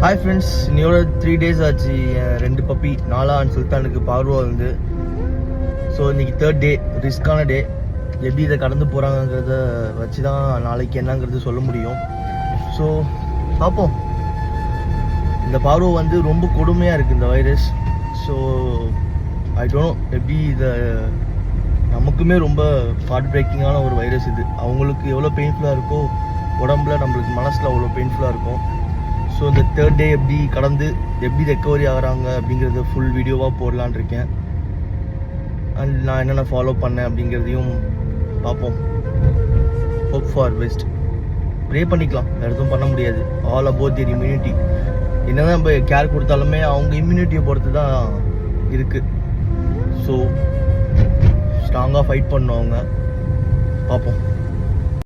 Hi friends, இன்னையோட 3 days ஆச்சு என் 2 puppy நாலா அண்ட் சுல்தானுக்கு பார்வா வந்து. ஸோ இன்னைக்கு 3rd day, ரிஸ்கான டே. எப்படி இதை கடந்து போகிறாங்கங்கிறத வச்சு தான் நாளைக்கு என்னங்கிறது சொல்ல முடியும். ஸோ பார்ப்போம். இந்த பார்வா வந்து ரொம்ப கொடுமையாக இருக்குது இந்த virus. So I don't know எப்படி இதை நமக்குமே ரொம்ப ஹார்ட் பிரேக்கிங்கான ஒரு வைரஸ் இது. அவங்களுக்கு எவ்வளோ பெயின்ஃபுல்லாக இருக்கோ உடம்புல நம்மளுக்கு மனசில் அவ்வளோ பெயின்ஃபுல்லாக இருக்கும். ஸோ இந்த 3rd day எப்படி கடந்து எப்படி ரெக்கவரி ஆகிறாங்க அப்படிங்கிறத ஃபுல் வீடியோவாக போடலான் இருக்கேன். அண்ட் நான் என்னென்ன ஃபாலோ பண்ணேன் அப்படிங்கிறதையும் பார்ப்போம். Hope for best. ப்ரே பண்ணிக்கலாம், வேறு எதுவும் பண்ண முடியாது. All about their immunity. என்ன தான் நம்ம கேர் கொடுத்தாலுமே அவங்க இம்யூனிட்டியை பொறுத்து தான் இருக்குது. ஸோ ஸ்ட்ராங்காக ஃபைட் பண்ணுவாங்க. பார்ப்போம்.